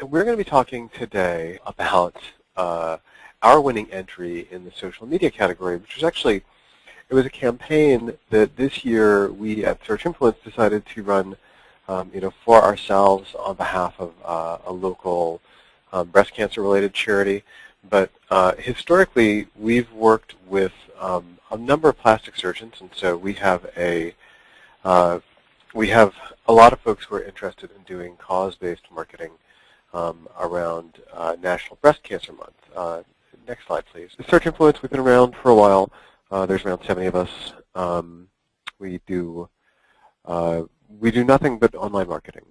we're going to be talking today about our winning entry in the social media category, which was actually, it was a campaign that this year we at Search Influence decided to run for ourselves on behalf of a local breast cancer-related charity. But historically, we've worked with a number of plastic surgeons, and so we have a lot of folks who are interested in doing cause-based marketing around National Breast Cancer Month. Next slide, please. The Search Influence, we've been around for a while. There's around 70 of us. We do nothing but online marketing.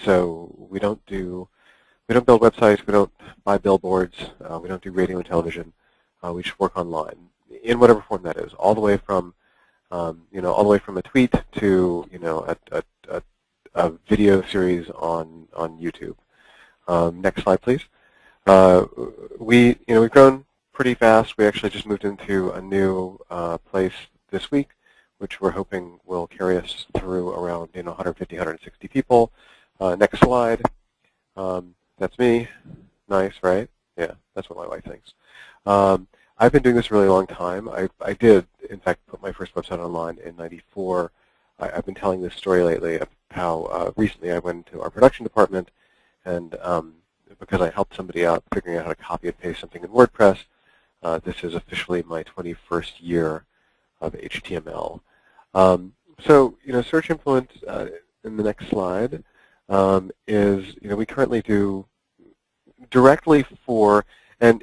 So we don't build websites. We don't buy billboards. We don't do radio and television. We just work online in whatever form that is, all the way from all the way from a tweet to a video series on YouTube. Next slide, please. We've grown pretty fast. We actually just moved into a new place this week, which we're hoping will carry us through around 150, 160 people. Next slide. That's me. Nice, right? Yeah, that's what my wife thinks. I've been doing this a really long time. I did, in fact, put my first website online in '94. I've been telling this story lately of how recently I went into our production department, and because I helped somebody out figuring out how to copy and paste something in WordPress, this is officially my 21st year of HTML. So, Search Influence, in the next slide, is, we currently do directly for, and,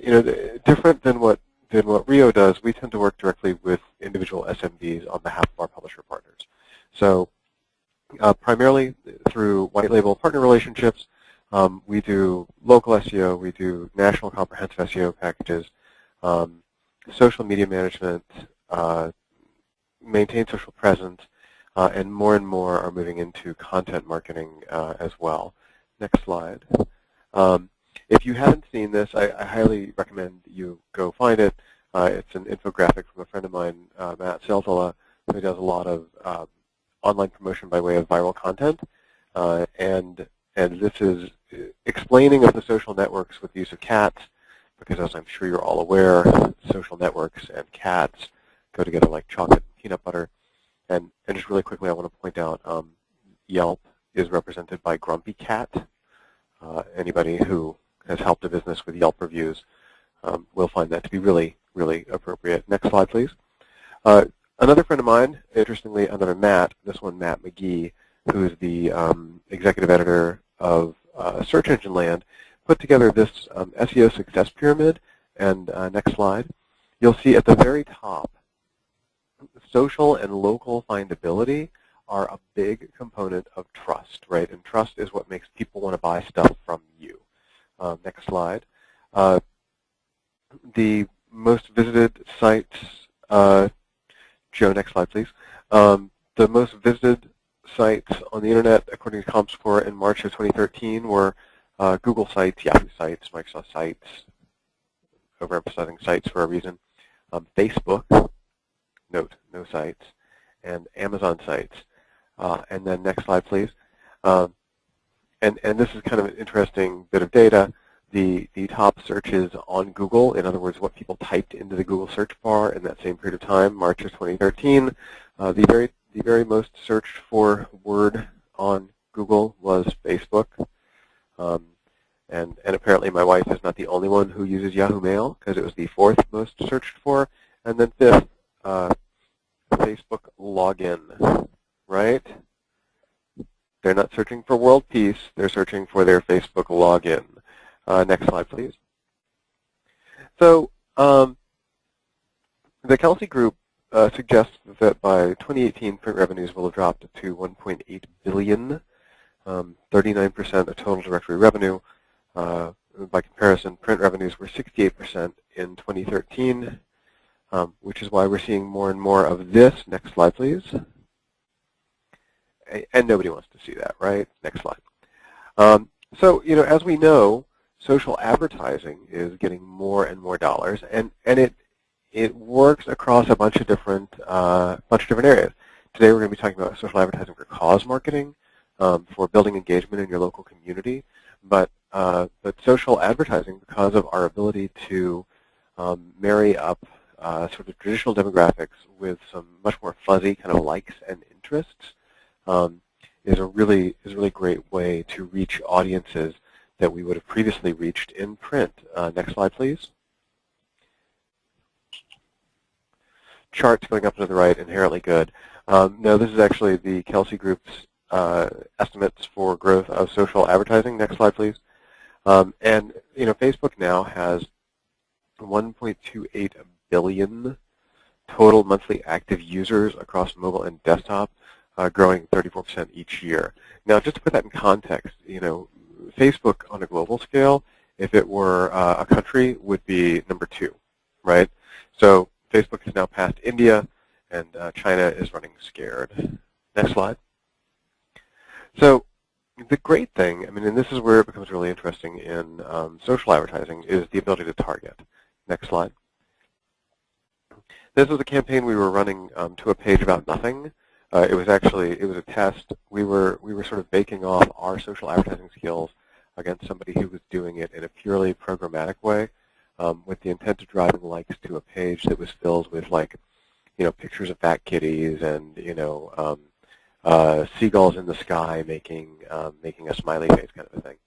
different than what Rio does, we tend to work directly with individual SMBs on behalf of our publisher partners. So, primarily through white label partner relationships, we do local SEO, we do national comprehensive SEO packages, social media management, maintain social presence, and more are moving into content marketing as well. Next slide. If you haven't seen this, I highly recommend you go find it. It's an infographic from a friend of mine, Matt Seltola, who does a lot of online promotion by way of viral content, and this is explaining of the social networks with the use of cats, because as I'm sure you're all aware, social networks and cats go together like chocolate and peanut butter. And just really quickly, I want to point out Yelp is represented by Grumpy Cat. Anybody who has helped a business with Yelp reviews will find that to be really, really appropriate. Next slide, please. Another friend of mine, interestingly, another Matt, this one Matt McGee, who is the executive editor of Search Engine Land, put together this SEO success pyramid. And next slide. You'll see at the very top, social and local findability are a big component of trust, right? And trust is what makes people want to buy stuff from you. Next slide. The most visited sites, Joe, next slide, please. The most visited sites on the internet, according to ComScore in March of 2013, were Google sites, Yahoo sites, Microsoft sites, overemphasizing sites for a reason, Facebook, note, no sites, and Amazon sites. And then next slide, please. And this is kind of an interesting bit of data. The top searches on Google, in other words, what people typed into the Google search bar in that same period of time, March of 2013, the very most searched for word on Google was Facebook. And apparently my wife is not the only one who uses Yahoo Mail, because it was the fourth most searched for. And then fifth, Facebook login, right? They're not searching for world peace. They're searching for their Facebook login. Next slide, please. So the Kelsey Group suggests that by 2018, print revenues will have dropped to $1.8 billion, 39% of total directory revenue. By comparison, print revenues were 68% in 2013, which is why we're seeing more and more of this. Next slide, please. And nobody wants to see that, right? Next slide. So, as we know, social advertising is getting more and more dollars, and it works across a bunch of different areas. Today we're going to be talking about social advertising for cause marketing, for building engagement in your local community. But social advertising, because of our ability to marry up sort of traditional demographics with some much more fuzzy kind of likes and interests, is a really great way to reach audiences that we would have previously reached in print. Next slide, please. Charts going up and to the right, inherently good. No, this is actually the Kelsey Group's estimates for growth of social advertising. Next slide, please. And Facebook now has 1.28 billion total monthly active users across mobile and desktop, growing 34% each year. Now, just to put that in context, Facebook on a global scale, if it were a country, would be number 2, right? So Facebook has now passed India, and China is running scared. Next slide. So the great thing, and this is where it becomes really interesting in social advertising, is the ability to target. Next slide. This was a campaign we were running to a page about nothing. It was a test. We were sort of baking off our social advertising skills against somebody who was doing it in a purely programmatic way, with the intent of driving likes to a page that was filled with pictures of fat kitties and seagulls in the sky making a smiley face kind of a thing.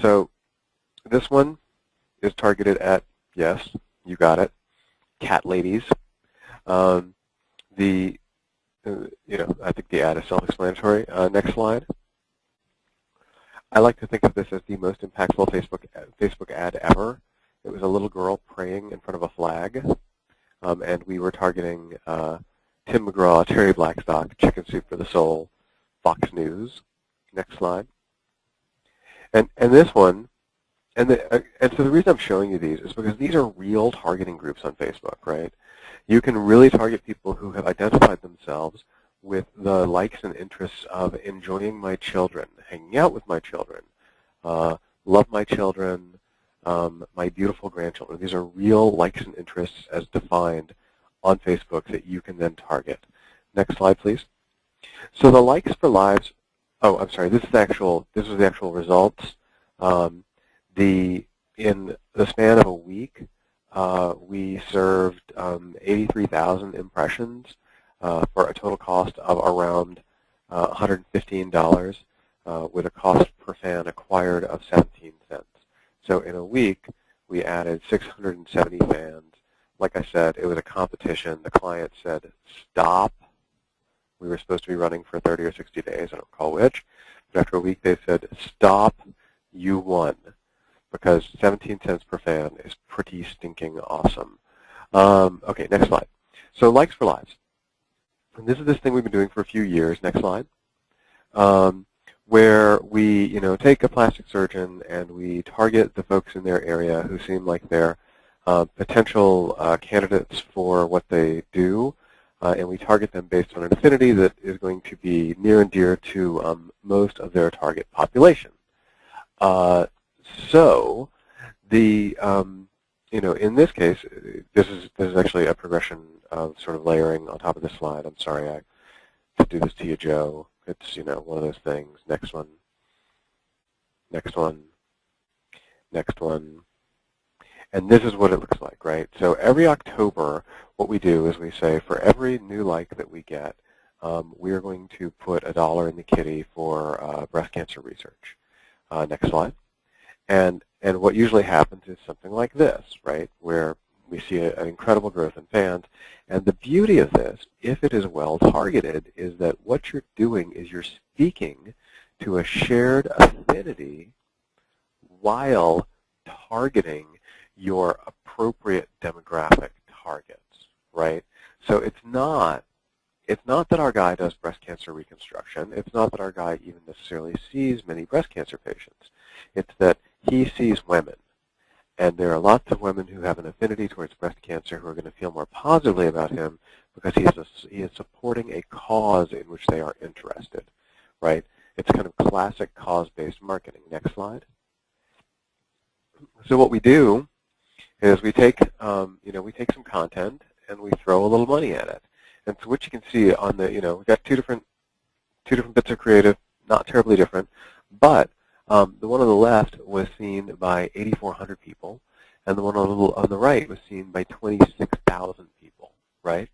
So this one is targeted at, yes, you got it, cat ladies. I think the ad is self-explanatory. Next slide. I like to think of this as the most impactful Facebook ad ever. It was a little girl praying in front of a flag, and we were targeting Tim McGraw, Terry Blackstock, Chicken Soup for the Soul, Fox News. Next slide. And this one, and so the reason I'm showing you these is because these are real targeting groups on Facebook, right? You can really target people who have identified themselves with the likes and interests of enjoying my children, hanging out with my children, love my children, my beautiful grandchildren. These are real likes and interests as defined on Facebook that you can then target. Next slide, please. So the likes for lives. Oh, I'm sorry. This was the actual results. In the span of a week, we served 83,000 impressions for a total cost of around $115, with a cost per fan acquired of 17 cents. So in a week, we added 670 fans. Like I said, it was a competition. The client said, stop. We were supposed to be running for 30 or 60 days. I don't recall which. But after a week, they said, stop. You won. Because 17 cents per fan is pretty stinking awesome. Okay, next slide. So likes for lives. And this is this thing we've been doing for a few years. Next slide. Where we, take a plastic surgeon and we target the folks in their area who seem like they're potential candidates for what they do, and we target them based on an affinity that is going to be near and dear to most of their target population. So the in this case, this is actually a progression of sort of layering on top of this slide. I'm sorry I to do this to you, Joe. It's one of those things. Next one. Next one. Next one. And this is what it looks like, right? So every October, what we do is we say for every new like that we get, we are going to put $1 in the kitty for breast cancer research. Next slide. And what usually happens is something like this, right, where we see an incredible growth in fans. And the beauty of this, if it is well targeted, is that what you're doing is you're speaking to a shared affinity while targeting your appropriate demographic targets, right? So it's not that our guy does breast cancer reconstruction. It's not that our guy even necessarily sees many breast cancer patients. It's that he sees women. And there are lots of women who have an affinity towards breast cancer who are going to feel more positively about him because he is supporting a cause in which they are interested, right? It's kind of classic cause-based marketing. Next slide. So what we do is we take, we take some content and we throw a little money at it. And so what you can see on the, we've got two different bits of creative, not terribly different, but The one on the left was seen by 8,400 people, and the one on the right was seen by 26,000 people, right?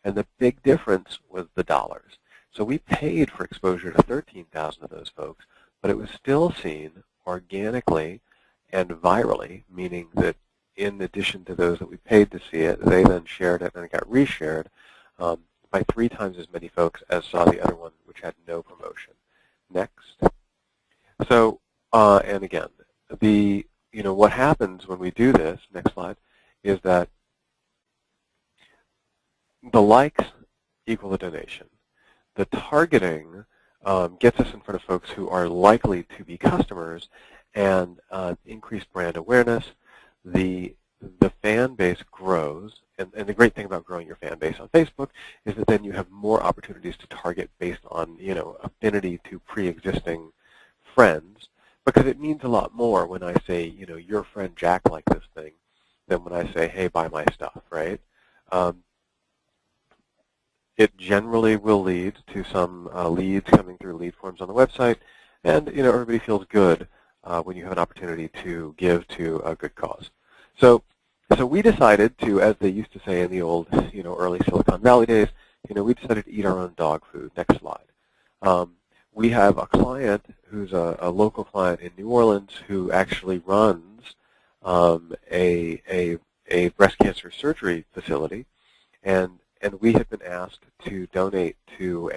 And the big difference was the dollars. So we paid for exposure to 13,000 of those folks, but it was still seen organically and virally, meaning that in addition to those that we paid to see it, they then shared it and it got reshared by 3 times as many folks as saw the other one, which had no promotion. Next. So, and again, what happens when we do this, next slide, is that the likes equal the donation. The targeting gets us in front of folks who are likely to be customers and increased brand awareness. The fan base grows, and the great thing about growing your fan base on Facebook is that then you have more opportunities to target based on affinity to pre-existing friends, because it means a lot more when I say your friend Jack liked this thing than when I say, hey, buy my stuff, right? It generally will lead to some leads coming through lead forms on the website, and everybody feels good when you have an opportunity to give to a good cause. So we decided to, as they used to say in the old early Silicon Valley days, we decided to eat our own dog food. Next slide. We have a client who's a local client in New Orleans who actually runs a breast cancer surgery facility, and we have been asked to donate to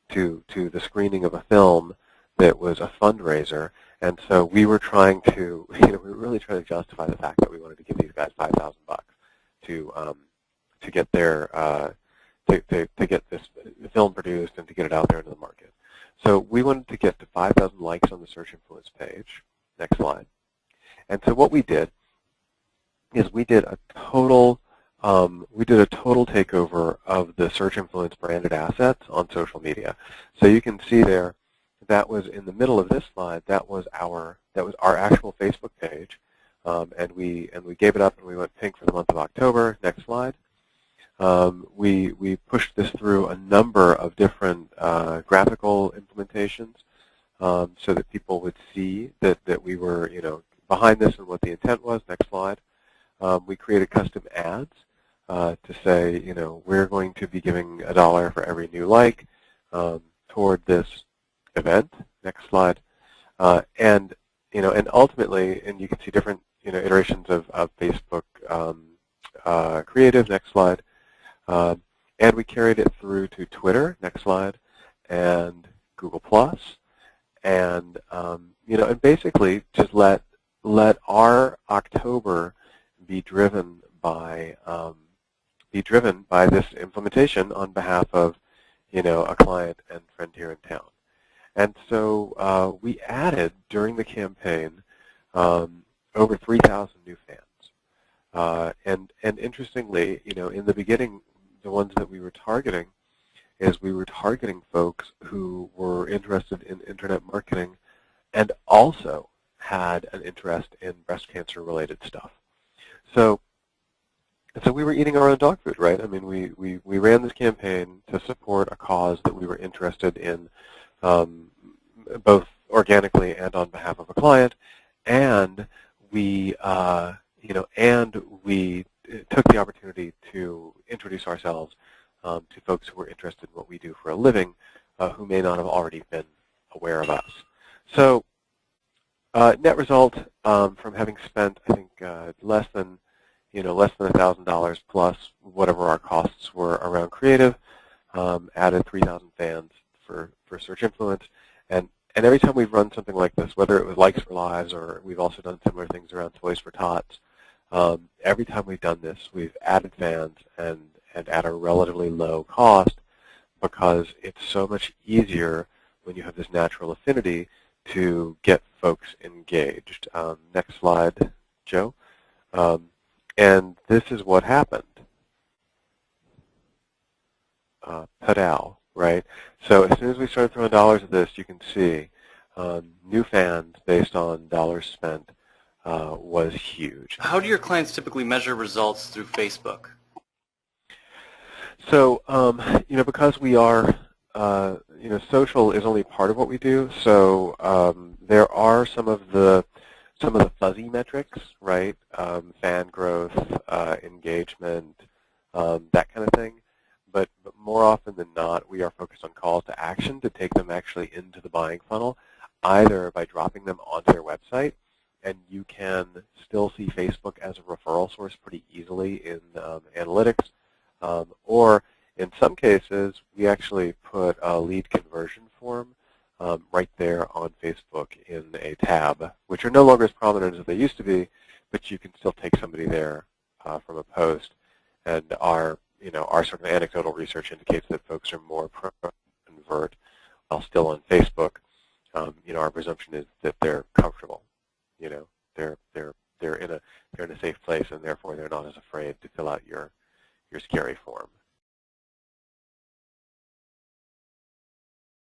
to the screening of a film that was a fundraiser, and so we were trying to we were really trying to justify the fact that we wanted to give these guys $5,000 to get their to get this film produced and to get it out there into the market. So we wanted to get to 5,000 likes on the Search Influence page. Next slide. And so what we did is we did a total takeover of the Search Influence branded assets on social media. So you can see there, that was in the middle of this slide. That was our actual Facebook page, and we gave it up and we went pink for the month of October. Next slide. We pushed this through a number of different graphical implementations, so that people would see that we were behind this and what the intent was. Next slide. We created custom ads to say, we're going to be giving $1 for every new like toward this event. Next slide. And ultimately, and you can see different iterations of Facebook creative. Next slide. And we carried it through to Twitter. Next slide. And Google Plus. And and basically just let our October be driven by this implementation on behalf of a client and friend here in town. And so we added during the campaign over 3,000 new fans. And interestingly, in the beginning, the ones that we were targeting is we were targeting folks who were interested in internet marketing and also had an interest in breast cancer related stuff. So we were eating our own dog food, right? I mean, we ran this campaign to support a cause that we were interested in, both organically and on behalf of a client, and we took the opportunity to introduce ourselves to folks who were interested in what we do for a living, who may not have already been aware of us. So net result from having spent, I think, less than $1,000 plus whatever our costs were around creative, added 3,000 fans for Search Influence, and every time we've run something like this, whether it was Likes for Lives or we've also done similar things around Toys for Tots, every time we've done this, we've added fans and at a relatively low cost, because it's so much easier when you have this natural affinity to get folks engaged. Next slide, Joe. And this is what happened. Padal, right? So as soon as we started throwing dollars at this, you can see new fans based on dollars spent was huge. How do your clients typically measure results through Facebook? So, because we are social is only part of what we do. So there are some of the fuzzy metrics, right? Fan growth, engagement, that kind of thing. But more often than not, we are focused on calls to action to take them actually into the buying funnel, either by dropping them onto their website, and you can still see Facebook as a referral source pretty easily in analytics, or in some cases, we actually put a lead conversion form right there on Facebook in a tab, which are no longer as prominent as they used to be, but you can still take somebody there from a post. And our sort of anecdotal research indicates that folks are more prone to convert while still on Facebook. Our presumption is that they're comfortable. They're in a safe place, and therefore they're not as afraid to fill out your scary form.